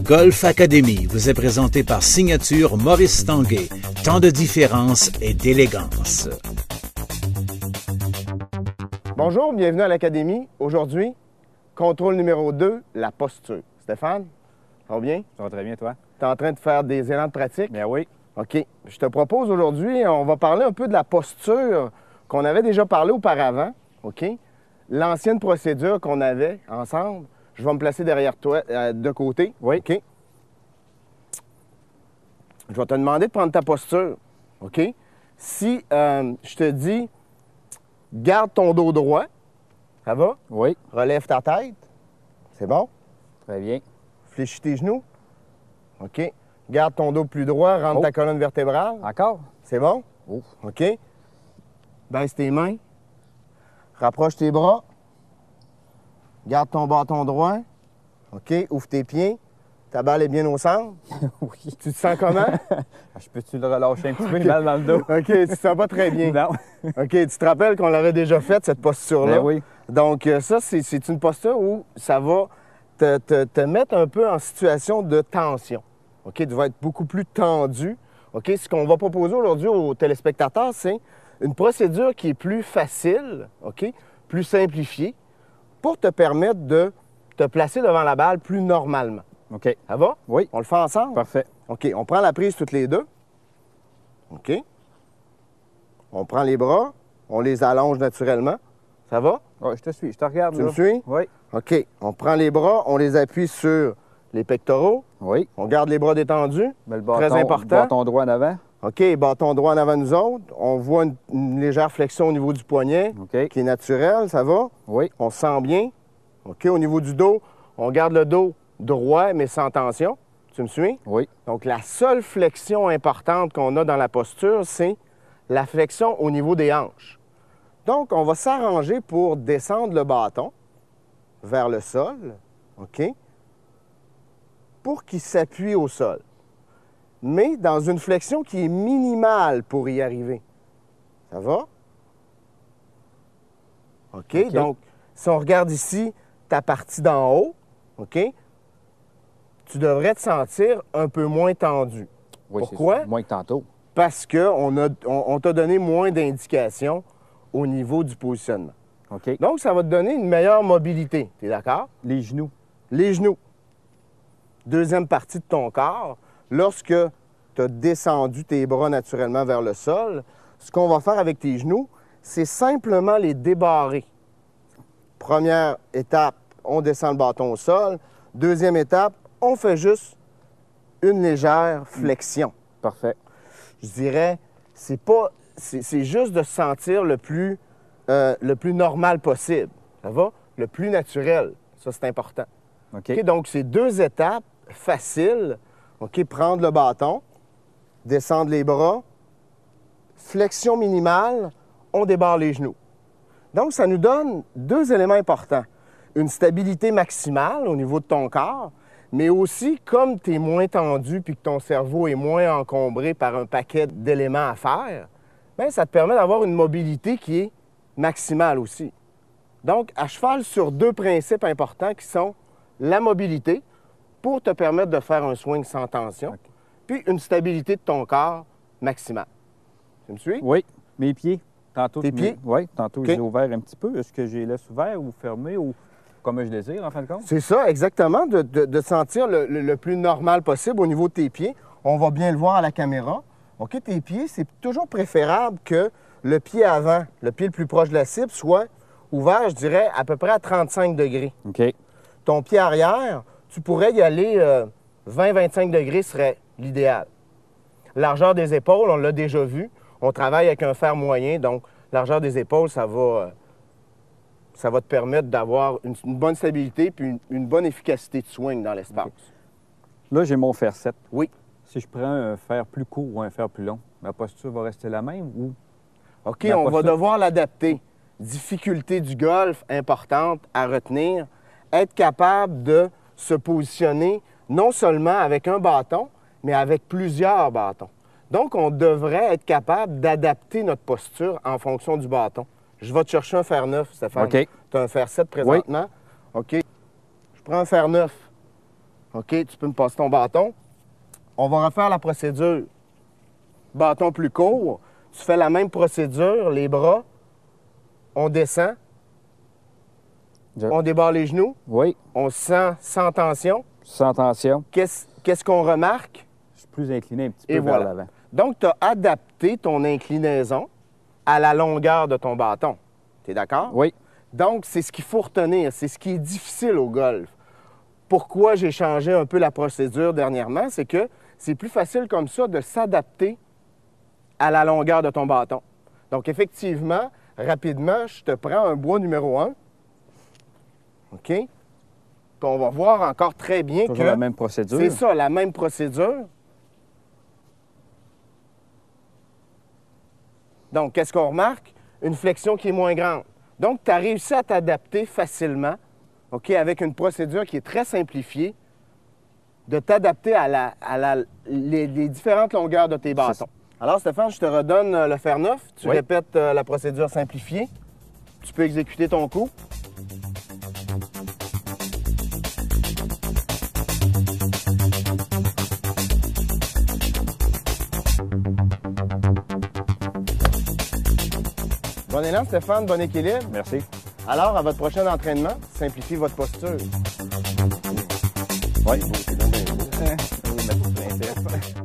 Golf Academy vous est présenté par Signature Maurice Tanguay. Tant de différence et d'élégance. Bonjour, bienvenue à l'Académie. Aujourd'hui, contrôle numéro 2, la posture. Stéphane, ça va bien? Ça va très bien, toi? Tu es en train de faire des élans de pratique? Bien oui. OK. Je te propose aujourd'hui, on va parler un peu de la posture qu'on avait déjà parlé auparavant. OK? L'ancienne procédure qu'on avait ensemble. Je vais me placer derrière toi, de côté. Oui. OK? Je vais te demander de prendre ta posture. OK? Si je te dis, garde ton dos droit, ça va? Oui. Relève ta tête. C'est bon? Très bien. Fléchis tes genoux. OK. Garde ton dos plus droit, rentre ta colonne vertébrale. Encore? C'est bon? Oh. OK. Baisse tes mains. Rapproche tes bras. Garde ton bâton droit. OK. Ouvre tes pieds. Ta balle est bien au centre. Oui. Tu te sens comment? Je peux-tu le relâcher un petit peu, une balle dans le dos? OK. Tu te sens pas très bien. Non. OK. Tu te rappelles qu'on l'avait déjà faite, cette posture-là? Ben oui. Donc, ça, c'est une posture où ça va te mettre un peu en situation de tension. OK? Tu vas être beaucoup plus tendu. OK? Ce qu'on va proposer aujourd'hui aux téléspectateurs, c'est une procédure qui est plus facile, OK? Plus simplifiée, pour te permettre de te placer devant la balle plus normalement. OK. Ça va? Oui. On le fait ensemble? Parfait. OK. On prend la prise toutes les deux. OK. On prend les bras, on les allonge naturellement. Ça va? Oui, je te suis. Je te regarde. Tu là. me suis? Oui. OK. On prend les bras, on les appuie sur les pectoraux. Oui. On garde les bras détendus. Mets le bâton, Très important. bâton droit en avant. OK. Bâton droit en avant nous autres. On voit une légère flexion au niveau du poignet OK. qui est naturelle. Ça va? Oui. On se sent bien. OK. Au niveau du dos, on garde le dos droit, mais sans tension. Tu me suis? Oui. Donc, la seule flexion importante qu'on a dans la posture, c'est la flexion au niveau des hanches. Donc, on va s'arranger pour descendre le bâton vers le sol, OK, pour qu'il s'appuie au sol, mais dans une flexion qui est minimale pour y arriver. Ça va? OK. Donc, si on regarde ici ta partie d'en haut, OK, tu devrais te sentir un peu moins tendu. Oui, Pourquoi? C'est moins que tantôt. Parce qu'on t'a donné moins d'indications au niveau du positionnement. OK. Donc, ça va te donner une meilleure mobilité. Tu es d'accord? Les genoux. Les genoux. Deuxième partie de ton corps, lorsque tu as descendu tes bras naturellement vers le sol, ce qu'on va faire avec tes genoux, c'est simplement les débarrer. Première étape, on descend le bâton au sol. Deuxième étape, on fait juste une légère flexion. Parfait. Je dirais, c'est juste de se sentir le plus normal possible. Ça va? Le plus naturel. Ça, c'est important. OK. OK, donc, c'est deux étapes faciles. OK, prendre le bâton, descendre les bras, flexion minimale, on débarre les genoux. Donc, ça nous donne deux éléments importants. Une stabilité maximale au niveau de ton corps, mais aussi, comme tu es moins tendu puis que ton cerveau est moins encombré par un paquet d'éléments à faire, bien, ça te permet d'avoir une mobilité qui est maximale aussi. Donc, à cheval sur deux principes importants qui sont la mobilité pour te permettre de faire un swing sans tension, puis une stabilité de ton corps maximale. Tu me suis? Oui. Mes pieds. Tantôt, Tes pieds? Oui. Tantôt, OK. je les ai ouverts un petit peu. Est-ce que j'ai les laisse ouverts ou fermés ou comme je désire, en fin de compte? C'est ça, exactement, de sentir le plus normal possible au niveau de tes pieds. On va bien le voir à la caméra. OK, tes pieds, c'est toujours préférable que le pied avant, le pied le plus proche de la cible, soit ouvert, je dirais, à peu près à 35 degrés. OK. Ton pied arrière, tu pourrais y aller 20-25 degrés serait l'idéal. Largeur des épaules, on l'a déjà vu. On travaille avec un fer moyen, donc largeur des épaules, ça va te permettre d'avoir une bonne stabilité puis une bonne efficacité de swing dans l'espace. Là, j'ai mon fer 7. Oui. Si je prends un fer plus court ou un fer plus long, ma posture va rester la même ou... OK, La on va posture- devoir l'adapter. Difficulté du golf importante à retenir. Être capable de se positionner non seulement avec un bâton, mais avec plusieurs bâtons. Donc, on devrait être capable d'adapter notre posture en fonction du bâton. Je vais te chercher un fer 9, Stéphane. OK. Tu as un fer 7 présentement. OK. Je prends un fer 9. OK, tu peux me passer ton bâton. On va refaire la procédure. Bâton plus court. Tu fais la même procédure, les bras. On descend. On débarre les genoux. Oui, On se sent sans tension. sans tension. Qu'est-ce qu'on remarque? Je suis plus incliné un petit Et peu vers voilà. l'avant. Donc, tu as adapté ton inclinaison à la longueur de ton bâton. Tu es d'accord? Oui, Donc, c'est ce qu'il faut retenir. C'est ce qui est difficile au golf. Pourquoi j'ai changé un peu la procédure dernièrement? C'est que c'est plus facile comme ça de s'adapter à la longueur de ton bâton. Donc, effectivement, rapidement, je te prends un bois numéro 1. OK? Puis on va voir encore très bien toujours que la même procédure. c'est ça, la même procédure. Donc, qu'est-ce qu'on remarque? Une flexion qui est moins grande. Donc, tu as réussi à t'adapter facilement, OK, avec une procédure qui est très simplifiée, de t'adapter à les différentes longueurs de tes bâtons. Alors, Stéphane, je te redonne le fer neuf. Tu Oui. répètes la procédure simplifiée. Tu peux exécuter ton coup. Bon élan, Stéphane, bon équilibre. Merci. Alors, à votre prochain entraînement, simplifiez votre posture. Oui. C'est bon, bien beau. Oui, mais c'est plein de